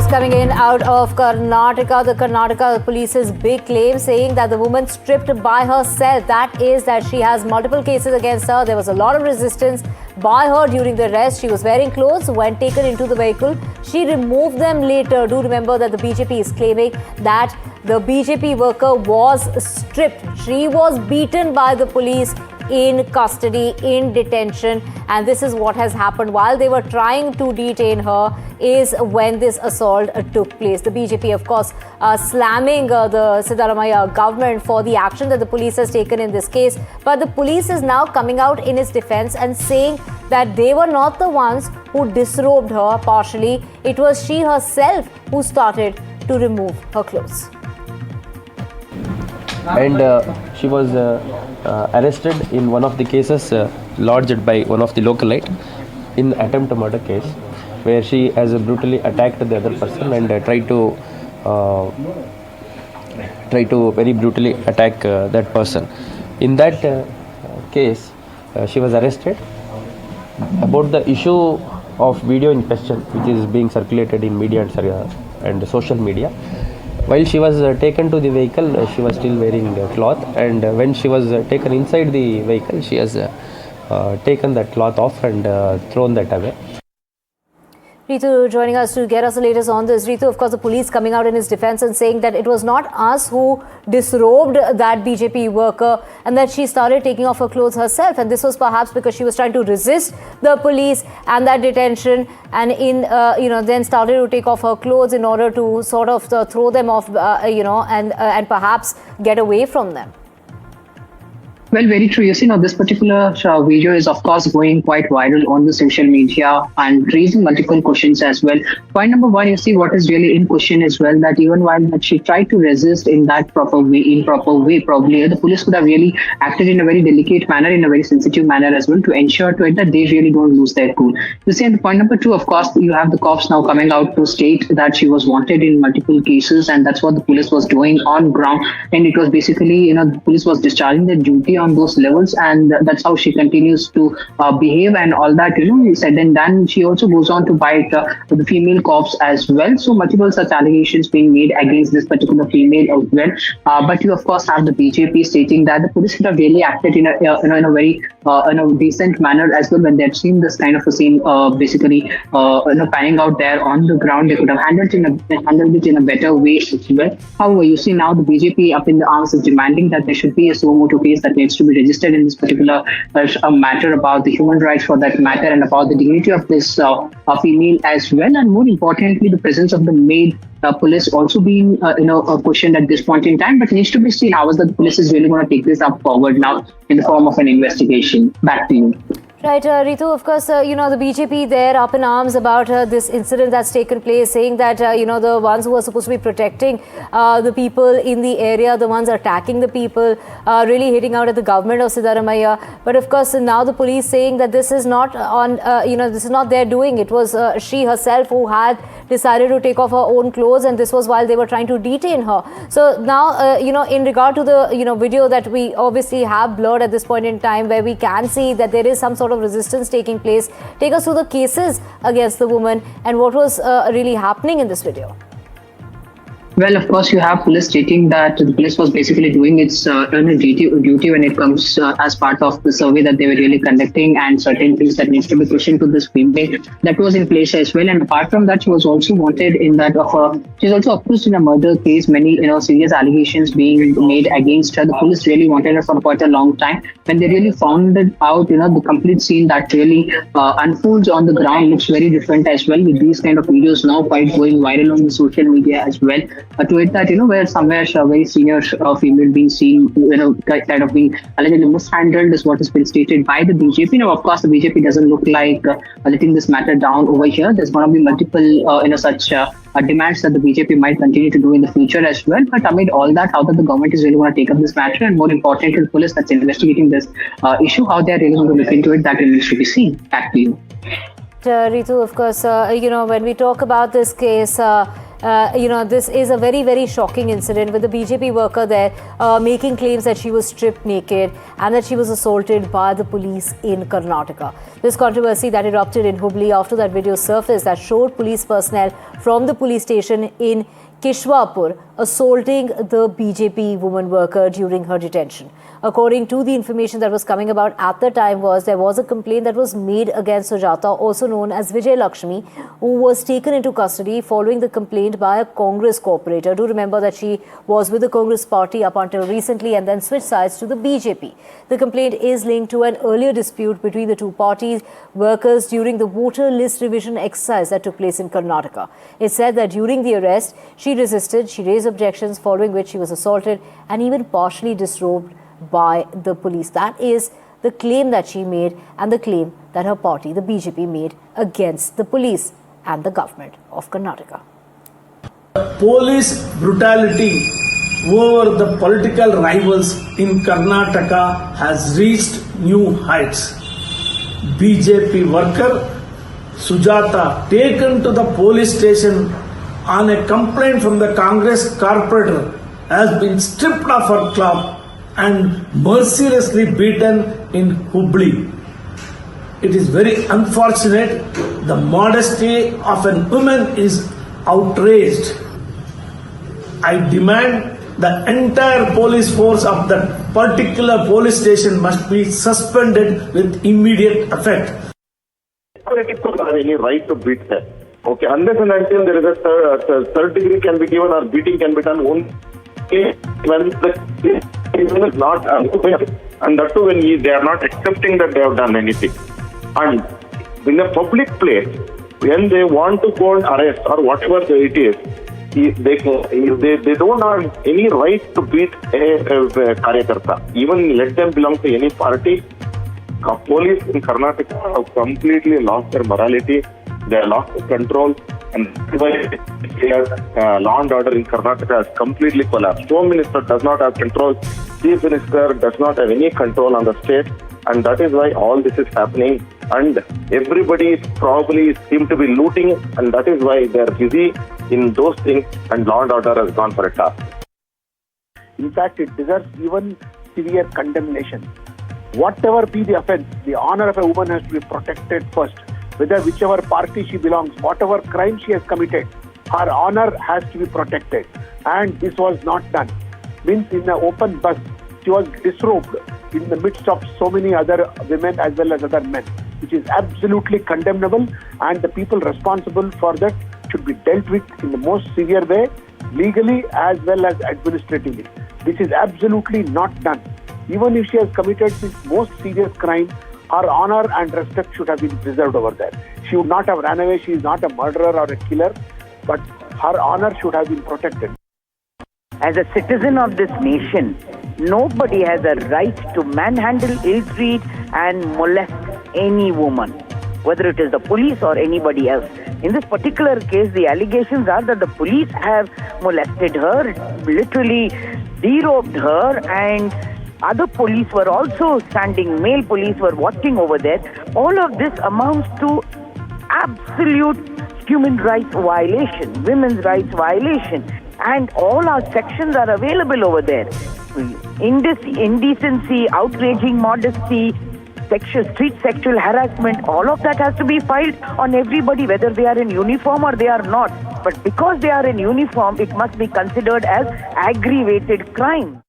coming in out of Karnataka. The Karnataka police's big claim saying that the woman stripped by herself. That is that she has multiple cases against her. There was a lot of resistance by her during the arrest. She was wearing clothes when taken into the vehicle. She removed them later. Do remember that the BJP is claiming that the BJP worker was stripped. She was beaten by the police in custody, in detention, and this is what has happened while they were trying to detain her is when this assault took place. The BJP, of course, slamming the Siddaramaiah government for the action that the police has taken in this case, but the police is now coming out in its defense and saying that they were not the ones who disrobed her partially. It was she herself who started to remove her clothes. And she was arrested in one of the cases lodged by one of the localite in attempt murder case, where she has brutally attacked the other person and tried to very brutally attack that person. In that case, she was arrested. About the issue of video in question, which is being circulated in media and social media, while she was taken to the vehicle, she was still wearing cloth, and when she was taken inside the vehicle, she has taken that cloth off and thrown that away. Ritu joining us to get us the latest on this. Ritu, of course, the police coming out in his defense and saying that it was not us who disrobed that BJP worker and that she started taking off her clothes herself. And this was perhaps because she was trying to resist the police and that detention, and then started to take off her clothes in order to sort of throw them off, and perhaps get away from them. Well, very true. You see, now this particular video is, of course, going quite viral on the social media and raising multiple questions as well. Point number one, you see what is really in question as well, that even while she tried to resist in that improper way, probably the police could have really acted in a very delicate manner, in a very sensitive manner as well, to ensure to it that they really don't lose their cool. You see, and point number two, of course, you have the cops now coming out to state that she was wanted in multiple cases, and that's what the police was doing on ground. And it was basically, the police was discharging their duty on those levels, and that's how she continues to behave and all that, said and done. She also goes on to bite the female cops as well. So multiple such allegations being made against this particular female as well. But you, of course, have the BJP stating that the police should have really acted in a very decent manner as well when they had seen this kind of a scene panning out there on the ground. They could have handled it in a better way as well. However, you see now the BJP up in the arms is demanding that there should be a suo motu case that needs to be registered in this particular matter about the human rights for that matter and about the dignity of this female as well. And more importantly, the presence of the maid police also being questioned at this point in time, but needs to be seen how is the police is really going to take this up forward now in the form of an investigation. Back to you. Right, Ritu, of course, the BJP there up in arms about this incident that's taken place, saying that, the ones who are supposed to be protecting the people in the area, the ones attacking the people, really hitting out at the government of Siddaramaiah. But of course, now the police saying that this is not this is not their doing. It was she herself who had decided to take off her own clothes, and this was while they were trying to detain her. So now, in regard to the, video that we obviously have blurred at this point in time, where we can see that there is some sort of resistance taking place. Take us through the cases against the woman and what was really happening in this video. Well, of course, you have police stating that the police was basically doing its duty when it comes as part of the survey that they were really conducting, and certain things that needs to be questioned to this female that was in place as well. And apart from that, she was also wanted in that she's also accused in a murder case. Many serious allegations being made against her. The police really wanted her for quite a long time. When they really found it out, the complete scene that really unfolds on the ground looks very different as well, with these kind of videos now quite going viral on the social media as well. To it that, where somewhere a very senior female being seen, kind of being allegedly mishandled is what has been stated by the BJP. Now, of course, the BJP doesn't look like letting this matter down over here. There's going to be multiple, such demands that the BJP might continue to do in the future as well. But amid all that, how that the government is really going to take up this matter, and more importantly, the police that's investigating this issue, how they're really going to look into it, that remains to be seen. Back to you. Ritu, of course, when we talk about this case, This is a very, very shocking incident with the BJP worker there making claims that she was stripped naked and that she was assaulted by the police in Karnataka. This controversy that erupted in Hubballi after that video surfaced that showed police personnel from the police station in Kishwapur assaulting the BJP woman worker during her detention. According to the information that was coming about at the time there was a complaint that was made against Sujata, also known as Vijay Lakshmi, who was taken into custody following the complaint by a Congress corporator. Do remember that she was with the Congress party up until recently and then switched sides to the BJP. The complaint is linked to an earlier dispute between the two parties' workers during the voter list revision exercise that took place in Karnataka. It's said that during the arrest, she resisted, she raised objections, following which she was assaulted and even partially disrobed by the police. That is the claim that she made and the claim that her party, the BJP, made against the police and the government of Karnataka. Police brutality over the political rivals in Karnataka has reached new heights. BJP worker Sujata taken to the police station on a complaint from the Congress corporator has been stripped of her cloth and mercilessly beaten in Hubballi. It is very unfortunate. The modesty of a woman is outraged. I demand the entire police force of that particular police station must be suspended with immediate effect. Any right to beat her. Okay, unless and until there is a third degree can be given or beating can be done only when the is not and that too when they are not accepting that they have done anything. And in a public place, when they want to go and arrest or whatever it is, they don't have any right to beat a karyakarta. Even let them belong to any party. Police in Karnataka have completely lost their morality. They have lost their control, and law and order in Karnataka has completely collapsed. Home Minister does not have control. Chief Minister does not have any control on the state, and that is why all this is happening. And everybody probably seem to be looting, and that is why they are busy in those things, and law and order has gone for a toss. In fact, it deserves even severe condemnation. Whatever be the offence, the honour of a woman has to be protected first. Whichever party she belongs, whatever crime she has committed, her honour has to be protected. And this was not done. Means in the open bus, she was disrobed in the midst of so many other women as well as other men, which is absolutely condemnable, and the people responsible for that should be dealt with in the most severe way, legally as well as administratively. This is absolutely not done. Even if she has committed this most serious crime, her honour and respect should have been preserved over there. She would not have run away. She is not a murderer or a killer, but her honour should have been protected. As a citizen of this nation, nobody has a right to manhandle, ill-treat and molest any woman, whether it is the police or anybody else. In this particular case, the allegations are that the police have molested her, literally derobed her, and other police were also standing, male police were watching over there. All of this amounts to absolute human rights violation, women's rights violation. And all our sections are available over there. Indecency, outraging modesty, street sexual harassment, all of that has to be filed on everybody, whether they are in uniform or they are not. But because they are in uniform, it must be considered as aggravated crime.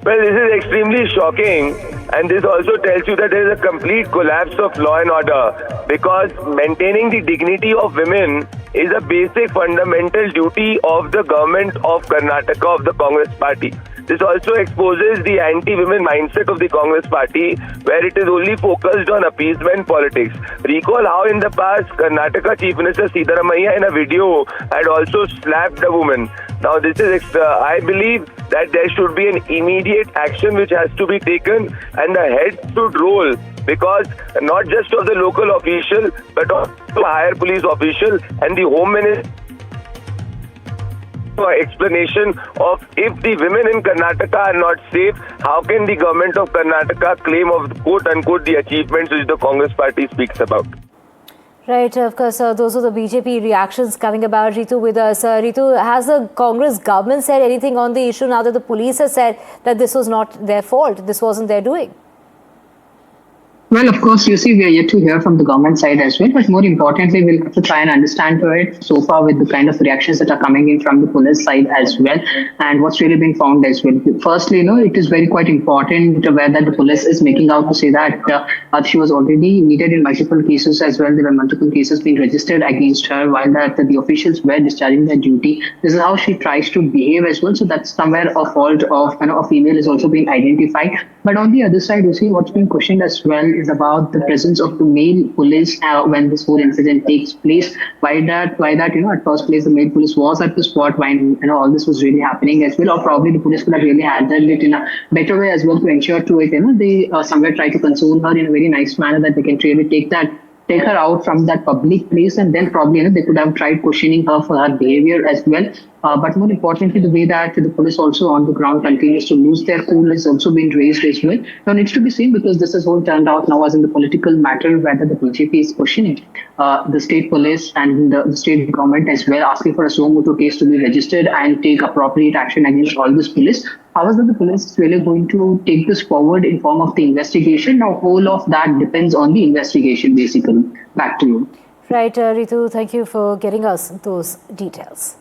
Well, this is extremely shocking, and this also tells you that there is a complete collapse of law and order, because maintaining the dignity of women is a basic fundamental duty of the government of Karnataka, of the Congress party. This also exposes the anti-women mindset of the Congress party, where it is only focused on appeasement politics. Recall how in the past Karnataka Chief Minister Siddaramaiah in a video had also slapped a woman. Now this is, I believe that there should be an immediate action which has to be taken, and the head should roll, because not just of the local official but also higher police official and the Home Minister explanation of if the women in Karnataka are not safe, how can the government of Karnataka claim of quote unquote the achievements which the Congress party speaks about? Right, of course, those are the BJP reactions coming about. Ritu with us. Ritu, has the Congress government said anything on the issue now that the police has said that this was not their fault, this wasn't their doing? Well, of course, you see, we are yet to hear from the government side as well, but more importantly, we'll have to try and understand to it so far with the kind of reactions that are coming in from the police side as well, and what's really been found as well. Firstly, it is very quite important where that the police is making out to say that she was already needed in multiple cases as well. There were multiple cases being registered against her while that the officials were discharging their duty. This is how she tries to behave as well. So that's somewhere a fault of a female is also being identified. But on the other side, you see what's been questioned as well is about the presence of the male police when this whole incident takes place. Why that at first place the male police was at the spot when all this was really happening as well, or probably the police could have really handled it in a better way as well to ensure to it. They somewhere try to console her in a very nice manner that they can really take her out from that public place, and then probably they could have tried questioning her for her behavior as well. But more importantly, the way that the police also on the ground continues to lose their cool has also been raised as well. Now needs to be seen because this has all turned out now as in the political matter whether the BJP is questioning the state police and the state government as well, asking for a suo motu case to be registered and take appropriate action against all this police. How is that the police is really going to take this forward in form of the investigation? Now, whole of that depends on the investigation, basically. Back to you. Right, Ritu, thank you for getting us those details.